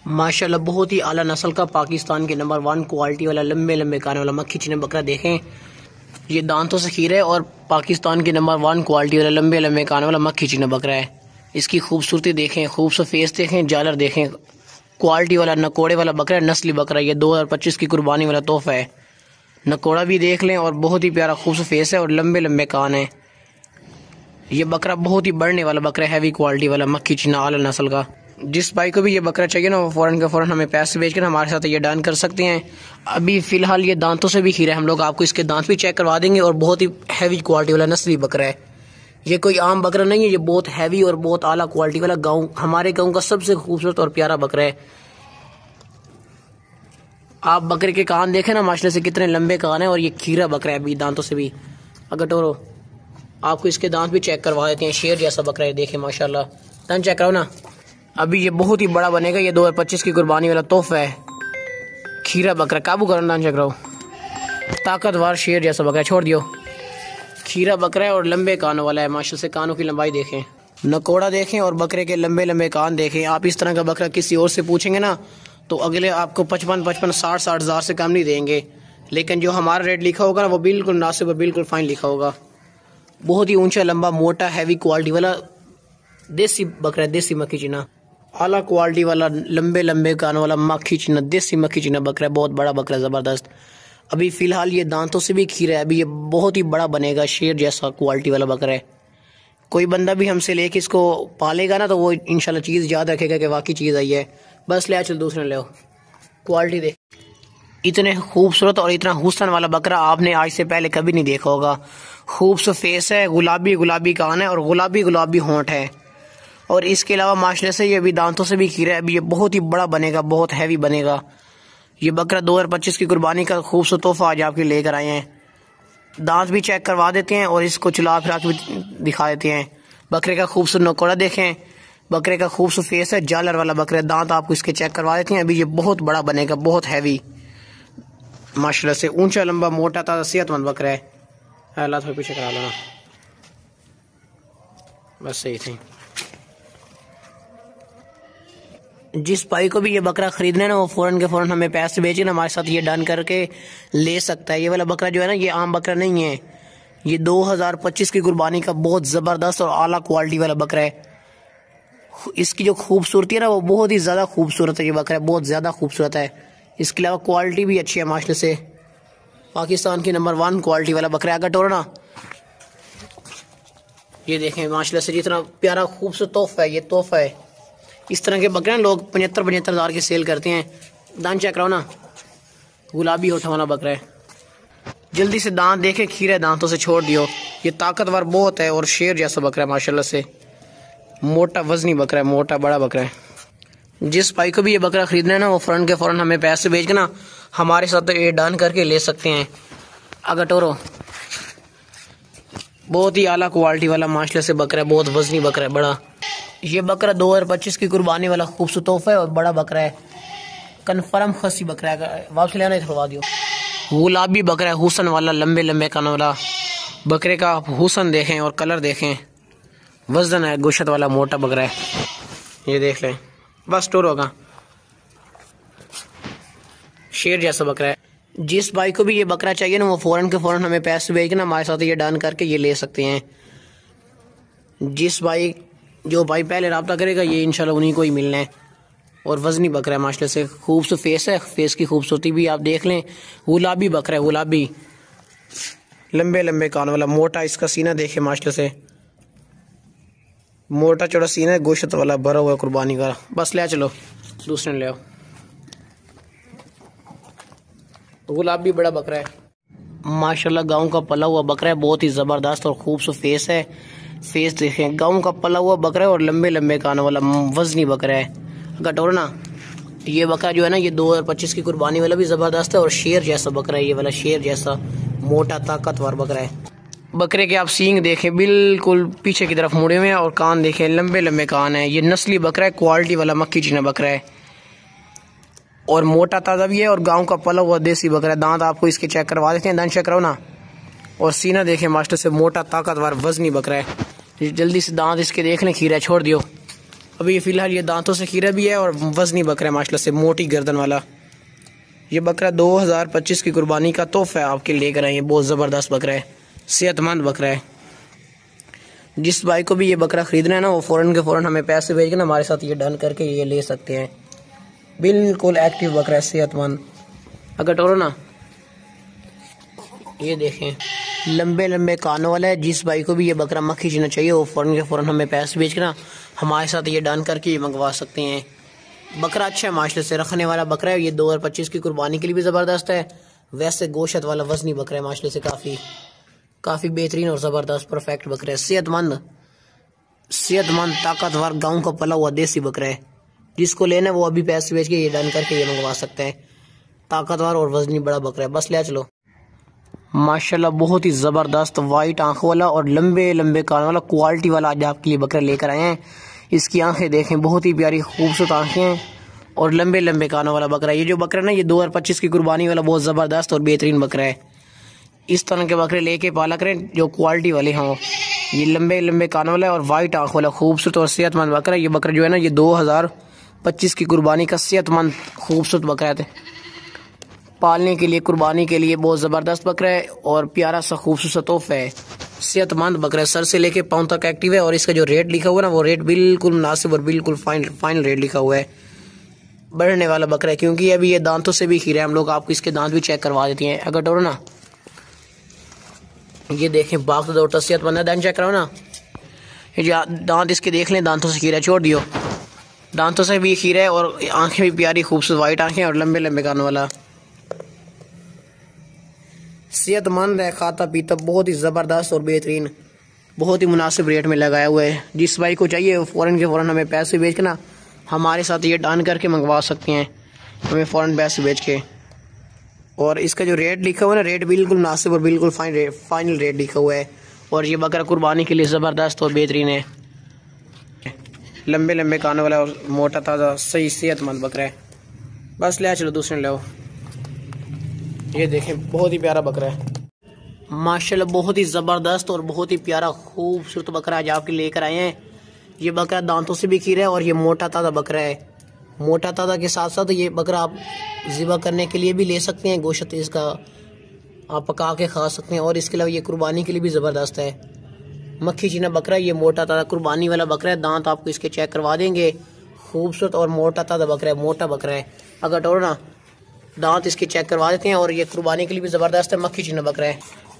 माशाल्लाह बहुत ही आला नस्ल का पाकिस्तान के नंबर 1 क्वालिटी वाला लंबे लंबे कान वाला मक्खी चीना बकरा देखें। ये दांतों से खीरा है और पाकिस्तान के नंबर 1 क्वालिटी वाला लंबे लंबे कान वाला मक्खी चीना बकरा है। इसकी खूबसूरती देखें, खूबसूरत फेस देखें, जालर देखें, क्वालिटी वाला नकोड़े वाला बकरा है, नस्ली बकरा। ये 2025 की कुर्बानी वाला तोहफा है। नकोड़ा भी देख लें और बहुत ही प्यारा खूबसूरत फेस है और लंबे लंबे कान है। ये बकरा बहुत ही बढ़ने वाला बकरा है, हैवी क्वालिटी वाला मक्खी चीना आला नस्ल का। जिस भाई को भी ये बकरा चाहिए ना वो फ़ौरन के फ़ौरन हमें पैसे भेजकर हमारे साथ ये डन कर सकते हैं। अभी फ़िलहाल ये दांतों से भी खीरा है, हम लोग आपको इसके दांत भी चेक करवा देंगे। और बहुत ही हैवी क्वालिटी वाला नस्ली बकरा है। ये कोई आम बकरा नहीं है, ये बहुत हैवी और बहुत आला क्वालिटी वाला हमारे गाँव का सबसे खूबसूरत और प्यारा बकरा है। आप बकरे के कान देखें ना माशाल्लाह से कितने लंबे कान है और ये खीरा बकरा है अभी दांतों से भी। अगर टोरो आपको इसके दांत भी चेक करवा देते हैं। शेर जैसा बकरा है, देखें माशाल्लाह। दांत चेक कराओ ना। अभी ये बहुत ही बड़ा बनेगा। ये 2025 की कुर्बानी वाला तोहफा है। खीरा बकरा काबू करो, दांत चेक कराओ। ताकतवर शेर जैसा बकरा, छोड़ दियो। खीरा बकरा है और लंबे कानों वाला है माशाल्लाह से। कानों की लंबाई देखें, नकोड़ा देखें और बकरे के लंबे लंबे कान देखें। आप इस तरह का बकरा किसी और से पूछेंगे ना तो अगले आपको 55-60 हज़ार से कम नहीं देंगे। लेकिन जो हमारा रेट लिखा होगा ना वो बिल्कुल मुनासिब और बिल्कुल फाइन लिखा होगा। बहुत ही ऊंचा लंबा मोटा हैवी क्वालिटी वाला देसी बकरा है, देसी मक्खी चीना आला क्वालिटी वाला लंबे लंबे कानों वाला मक्खी चीना, देसी मक्खी चीना बकरा है। बहुत बड़ा बकरा है, ज़बरदस्त। अभी फ़िलहाल ये दांतों से भी खीरा है। अभी ये बहुत ही बड़ा बनेगा, शेर जैसा क्वालिटी वाला बकरा है। कोई बंदा भी हमसे लेके इसको पालेगा ना तो वो इंशाल्लाह चीज़ याद रखेगा कि वाकई चीज़ आई है। बस ले चल दूसरे ले क्वालिटी देख। इतने खूबसूरत और इतना हुस्न वाला बकरा आपने आज से पहले कभी नहीं देखा होगा। खूबसूरत फेस है, गुलाबी गुलाबी कान है और गुलाबी गुलाबी होंठ है। और इसके अलावा माशाल्लाह से ये अभी दांतों से भी खीरा है। अभी ये बहुत ही बड़ा बनेगा, बहुत हैवी बनेगा। ये बकरा 2025 की कुर्बानी का खूबसूरत तोहफा आज आपके लेकर आए हैं। दांत भी चेक करवा देते हैं और इसको चला फिरा के भी दिखा देते हैं। बकरे का खूबसूरत नकोड़ा देखें, बकरे का खूबसूरत फेस है, जालर वाला बकरा। दांत आपको इसके चेक करवा देते हैं। अभी ये बहुत बड़ा बनेगा, बहुत हैवी माशाल्लाह से। ऊंचा लंबा मोटा ताज़ा सेहतमंद बकरा है। अल्लाह थोड़ा पीछे करा लेना, बस सही थी। जिस भाई को भी ये बकरा खरीदना है ना वो फ़ौरन के फ़ौरन हमें पैसे भेजे ना, हमारे साथ ये डन करके ले सकता है। ये वाला बकरा जो है ना ये आम बकरा नहीं है। ये 2025 की कुर्बानी का बहुत ज़बरदस्त और आला क्वालिटी वाला बकरा है। इसकी जो खूबसूरती है ना वो बहुत ही ज़्यादा खूबसूरत है। ये बकरा बहुत ज़्यादा खूबसूरत है। इसके अलावा क्वालिटी भी अच्छी है माशाल्लाह से। पाकिस्तान की नंबर 1 क्वालिटी वाला बकरा आगा टोर ना। ये देखें माशाल्लाह से जितना प्यारा खूबसूरत तोहफा है, ये तोहफा है। इस तरह के बकरे लोग 75-75 हज़ार के सेल करते हैं। दांत चेक कराओ ना, गुलाबी होठा वाला बकरा है। जल्दी से दांत देखे, खीरे दांतों से छोड़ दियो। ये ताकतवर बहुत है और शेर जैसा बकरा है माशाल्लाह से। मोटा वजनी बकरा है, मोटा बड़ा बकरा है। जिस भाई को भी ये बकरा खरीदना है ना वो फ़ौरन के फ़ौरन हमें पैसे भेज के ना हमारे साथ ये डन करके ले सकते हैं। अगर टोरो बहुत ही आला क्वालिटी वाला माशाल्लाह से बकरा है, बहुत वजनी बकरा है, बड़ा। ये बकरा 2025 की कुर्बानी वाला खूबसूरत तोहफा है और बड़ा बकरा है। कन्फर्म खसी बकरा है, वापस ले आना थोड़ा दियो। गुलाबी बकरा है, हुसन वाला, लंबे लंबे कानों वाला। बकरे का हुसन देखें और कलर देखें, वजन है, गोश्त वाला मोटा बकरा है। ये देख लें, बस स्टोर होगा। शेर जैसा बकरा है। जिस भाई को भी ये बकरा चाहिए ना वो फ़ौरन के फ़ौरन हमें पैसे भेज के ना हमारे साथ ये डन करके ये ले सकते हैं। जो भाई पहले रब्ता करेगा ये इंशाल्लाह उन्हीं को ही मिलना है। और वजनी बकरा है माशाल्लाह से। खूबसूरत फेस है, फेस की खूबसूरती भी आप देख लें। गुलाबी बकरा है, गुलाबी लंबे लंबे कान वाला, मोटा इसका सीना देखे माशाल्लाह से। मोटा चौड़ा सीना है, गोश्त वाला भरा हुआ कुर्बानी का। बस ले चलो दूसरे ले आओ। गुलाबी बड़ा बकरा है माशाल्लाह। गाँव का पला हुआ बकरा है, बहुत ही ज़बरदस्त और खूबसूरत फेस है। फेस देखें, गाँव का पला हुआ बकरा है और लंबे लंबे कानों वाला वजनी बकरा है। गटोर ना, ये बकरा जो है ना ये 2025 की कुर्बानी वाला भी ज़बरदस्त है और शेर जैसा बकरा है। ये वाला शेर जैसा मोटा ताकतवर बकरा है। बकरे के आप सींग देखें, बिल्कुल पीछे की तरफ मुड़े हुए हैं और कान देखें, लंबे लंबे कान है। ये नस्ली बकरा है, क्वालिटी वाला मक्खी चीना बकरा है और मोटा ताज़ा भी है और गाँव का पला हुआ देसी बकरा है। दांत आपको इसके चेक करवा देते हैं, दांत चेक कराओ ना। और सीना देखें मास्टर से, मोटा ताकतवर वजनी बकरा है। जल्दी से दांत इसके देख लें, खीरा छोड़ दियो। अभी फ़िलहाल ये दांतों से खीरा भी है और वज़नी बकरा है माशाल्लाह से, मोटी गर्दन वाला। ये बकरा 2025 की कुर्बानी का तोहफ़ा है आपके लेकर आए हैं। बहुत ज़बरदस्त बकरा है, सेहतमंद बकरा है। जिस भाई को भी ये बकरा ख़रीदना है ना, वो फ़ौरन के फ़ौरन हमें पैसे भेज के ना हमारे साथ ये डन करके ये ले सकते हैं। बिल्कुल एक्टिव बकरा है, सेहतमंद। अगर टोरो ना, ये देखें लंबे लंबे कानों वाला है। जिस भाई को भी ये बकरा मक्खी चीना चाहिए वो फ़ौरन के फ़ौरन हमें पैसे भेज के ना हमारे साथ ये डन करके ये मंगवा सकते हैं। बकरा अच्छा है माशाल्लाह से, रखने वाला बकरा है। ये 2025 की कुर्बानी के लिए भी ज़बरदस्त है। वैसे गोश्त वाला वज़नी बकरा है माशाल्लाह से, काफ़ी बेहतरीन और ज़बरदस्त परफेक्ट बकरा है। सेहतमंद ताकतवर गाँव का पला हुआ देसी बकरा है। जिसको लेना है वो अभी पैसे भेज के ये डन करके ये मंगवा सकते हैं। ताकतवर और वज़नी बड़ा बकरा है, बस ले चलो। माशाल्लाह बहुत ही ज़बरदस्त वाइट आंखों वाला और लंबे लंबे कान वाला क्वालिटी वाला आज आपके लिए बकरा लेकर आए हैं। इसकी आंखें देखें, बहुत ही प्यारी खूबसूरत आंखें हैं और लंबे लंबे कानों वाला बकरा। ये जो बकरा ना, ये 2025 की कुर्बानी वाला बहुत ज़बरदस्त और बेहतरीन बकरा है। इस तरह के बकरे लेके पाला करें जो क्वालिटी वाले हों। ये लंबे लंबे कानों वाला और वाइट आंखों वाला खूबसूरत और सेहतमंद बकरा। ये बकरा जो है ना, ये 2025 की कुर्बानी का सेहतमंद खूबसूरत बकरा है। पालने के लिए, कुर्बानी के लिए बहुत ज़बरदस्त बकरा है और प्यारा सा खूबसूरत तोहफ़ा है। सेहतमंद बकरा है, सर से लेके पाँव तक एक्टिव है। और इसका जो रेट लिखा हुआ है ना, वो रेट बिल्कुल मुनासिब और बिल्कुल फाइनल रेट लिखा हुआ है। बढ़ने वाला बकरा है क्योंकि अभी ये दांतों से भी खीरा है। हम लोग आपको इसके दांत भी चेक करवा देते हैं। अगर डरो ना, ये देखें बाग तो दौड़ता सेहतमंद है। दांत चेक कराओ ना, ये दांत इसके देख लें, दांतों से खीरा छोड़ दियो। दांतों से भी खीरा है और आंखें भी प्यारी खूबसूरत वाइट आंखें और लंबे लंबे कानों वाला। सेहतमंद है, खाता पीता बहुत ही ज़बरदस्त और बेहतरीन, बहुत ही मुनासिब रेट में लगाया हुआ है। जिस भाई को चाहिए वो फ़ौरन के फ़ौरन हमें पैसे भेज के ना हमारे साथ ये डन करके मंगवा सकते हैं, हमें फ़ौरन पैसे भेज के। और इसका जो रेट लिखा हुआ है ना, रेट बिल्कुल मुनासिब और बिल्कुल फाइनल रेट लिखा हुआ है। और ये बकरा कुर्बानी के लिए ज़बरदस्त और बेहतरीन है। लंबे लंबे कानों वाला और मोटा ताज़ा सही सेहतमंद बकरा है। बस ले चलो, दूसरे ले आओ। ये देखें बहुत ही प्यारा बकरा है माशाल्लाह, बहुत ही ज़बरदस्त और बहुत ही प्यारा खूबसूरत बकरा आज आपके लेकर आए हैं। ये बकरा दांतों से भी खीरा है और ये मोटा ताज़ा बकरा है। मोटा ताज़ा के साथ साथ ये बकरा आप ज़िबा करने के लिए भी ले सकते हैं। गोश्त इसका आप पका के खा सकते हैं। और इसके अलावा ये कुर्बानी के लिए भी ज़बरदस्त है। मक्खी चीना बकरा, ये मोटा ताज़ा कुर्बानी वाला बकरा है। दांत आपको इसके चेक करवा देंगे। खूबसूरत और मोटा ताज़ा बकरा है, मोटा बकरा है। अगर टोरो ना, दांत इसके चेक करवा देते हैं। और ये कुर्बानी के लिए भी ज़बरदस्त है, मक्खी चीना बकरा है।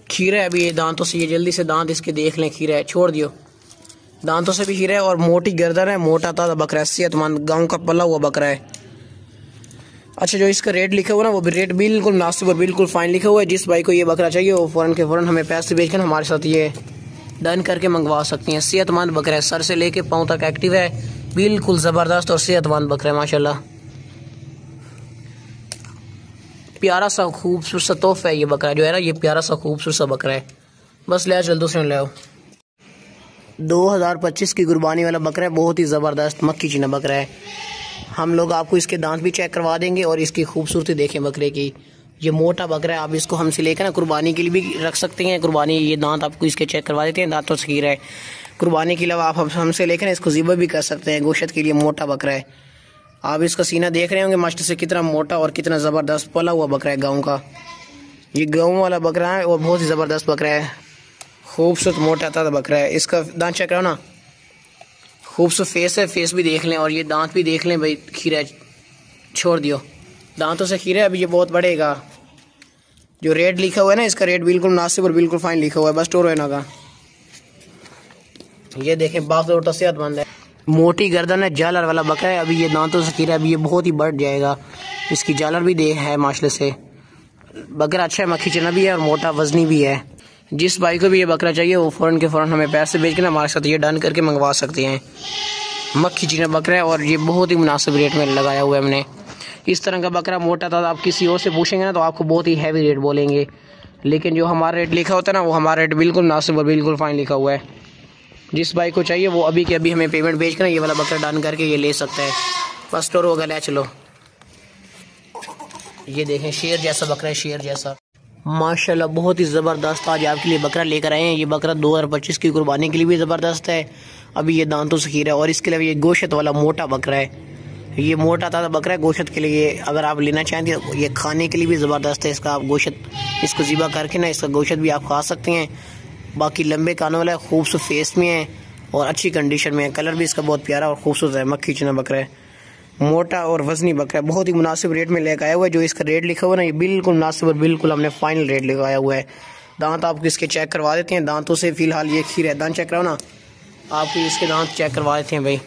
खीरा है अभी ये दांतों से, ये जल्दी से दांत इसके देख लें। खीरा है, छोड़ दियो, दांतों से भी खीरा है और मोटी गर्दन है, मोटा ताज़ा बकरा है, सेहतमंद गाँव का पला हुआ बकरा है। अच्छा, जो इसका रेट लिखा हुआ ना, वो भी रेट बिल्कुल मुनासिब और बिल्कुल फाइन लिखा हुआ है। जिस भाई को ये बकरा चाहिए वो फ़ौरन के फ़ौरन हमें पैसे भेजकर हमारे साथ ये डन करके मंगवा सकते हैं। सेहतमंद बकरा है, सर से लेके पाँव तक एक्टिव है, बिल्कुल ज़बरदस्त और सेहतमंद बकरा है माशाल्लाह। प्यारा सा खूबसूरत सा तोहफ़ा है ये बकरा जो है ना, ये प्यारा सा खूबसूरत सा बकरा है। बस ले चल, दूसरे ले आओ। 2025 की कुर्बानी वाला बकरा है, बहुत ही ज़बरदस्त मक्खी चीना बकरा है। हम लोग आपको इसके दांत भी चेक करवा देंगे और इसकी खूबसूरती देखें बकरे की। ये मोटा बकरा है, आप इसको हमसे लेकर ना कुर्बानी के लिए भी रख सकते हैं। कुर्बानी ये दांत आपको इसके चेक करवा देते हैं, दांतों से खीरा है। कुर्बानी के अलावा आप हमसे लेकर इसको ज़िबा भी कर सकते हैं। गोश्त के लिए मोटा बकरा है। आप इसका सीना देख रहे होंगे मास्टर से, कितना मोटा और कितना ज़बरदस्त पला हुआ बकरा है गाँव का। ये गाँव वाला बकरा है और बहुत ही ज़बरदस्त बकरा है, खूबसूरत मोटा ताज़ा बकरा है। इसका दांत चेक करो ना, खूबसूरत फेस है, फेस भी देख लें और ये दांत भी देख लें भाई। खीरा है, छोड़ दियो, दांतों से खीरा है। अभी ये बहुत बढ़ेगा। जो रेट लिखा हुआ है ना, इसका रेट बिल्कुल मुनासिब और बिल्कुल फाइन लिखा हुआ है। बस टोरो है ना का, ये देखें बाप तो सेहतमंद है, मोटी गर्दन है, जालर वाला बकरा है। अभी ये दांतों से खीरा है, अभी ये बहुत ही बढ़ जाएगा। इसकी जालर भी दे है माशाल्लाह से। बकरा अच्छा है, मक्खी चना भी है और मोटा वजनी भी है। जिस भाई को भी ये बकरा चाहिए वो फ़ौरन के फ़ौरन हमें पैसे भेज के ना हमारे साथ ये डन करके मंगवा सकते हैं। मक्खी चीना बकरा है और ये बहुत ही मुनासिब रेट में लगाया हुआ है हमने। इस तरह का बकरा मोटा था, आप किसी और से पूछेंगे ना तो आपको बहुत ही हैवी रेट बोलेंगे, लेकिन जो हमारा रेट लिखा होता है ना, वो हमारा रेट बिल्कुल मुनासिब और बिल्कुल फाइन लिखा हुआ है। जिस भाई को चाहिए वो अभी के अभी हमें पेमेंट भेज कर ना ये वाला बकरा डन करके ये ले सकता है। फर्स्ट और होगा, ले चलो। ये देखें शेर जैसा बकरा है, शेर जैसा माशाल्लाह, बहुत ही ज़बरदस्त आज आपके लिए बकरा लेकर आए हैं। ये बकरा 2025 की कुर्बानी के लिए भी ज़बरदस्त है अभी ये दांतों से खीरा है। और इसके अलावा ये गोश्त वाला मोटा बकरा है, ये मोटा ताज़ा बकरा है गोश्त के लिए। अगर आप लेना चाहें तो ये खाने के लिए भी ज़बरदस्त है। इसका आप गोश्त इसको ज़िबा करके ना इसका गोश्त भी आप खा सकते हैं। बाकी लंबे कानों वाला है, खूबसूरत फेस में है और अच्छी कंडीशन में है। कलर भी इसका बहुत प्यारा और खूबसूरत है। मक्खी चना बकरा है, मोटा और वजनी बकरा है। बहुत ही मुनासिब रेट में लेकर आया हुआ है। जो इसका रेट लिखा हुआ है ना, ये बिल्कुल मुनासिब और बिल्कुल हमने फाइनल रेट लगाया हुआ है। दांत आपको इसके चेक करवा देते हैं। दांतों से फ़िलहाल ये खीर है। दांत चेक कराओ ना, आपको इसके दांत चेक करवा देते हैं भाई।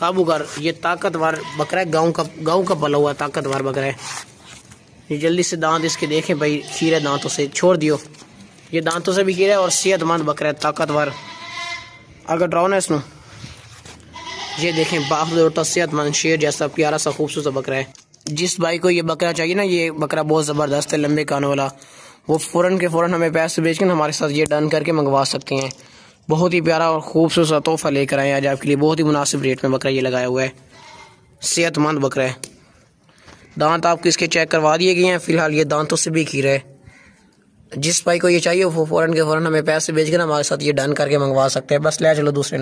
काबूगर, ये ताकतवर बकरा है, गाँव का पला हुआ ताकतवर बकरा है। ये जल्दी से दांत इसके देखें भाई, खीर है दांतों से, छोड़ दियो। ये दांतों से भी खीर है और सेहतमंद बकरा है, ताकतवर। अगर ड्राओ ना इसमें, ये देखें बाखुदा सेहतमंद शेर जैसा प्यारा सा खूबसूरत बकरा है। जिस भाई को ये बकरा चाहिए ना, ये बकरा बहुत ज़बरदस्त है लंबे कानों वाला, वो फ़ौरन के फ़ौरन हमें पैसे भेज कर हमारे साथ ये डन करके मंगवा सकते हैं। बहुत ही प्यारा और खूबसूरत तोहफा लेकर आए आज आपके लिए। बहुत ही मुनासिब रेट में बकरा ये लगाया हुआ है, सेहतमंद बकरा है। दांत आपको इसके चेक करवा दिए गए हैं। फ़िलहाल ये दांतों से भी खीरा है। जिस भाई को ये चाहिए वो फ़ौरन के फ़ौरन हमें पैसे भेज कर हमारे साथ ये डन करके मंगवा सकते हैं। बस ले चलो दूसरे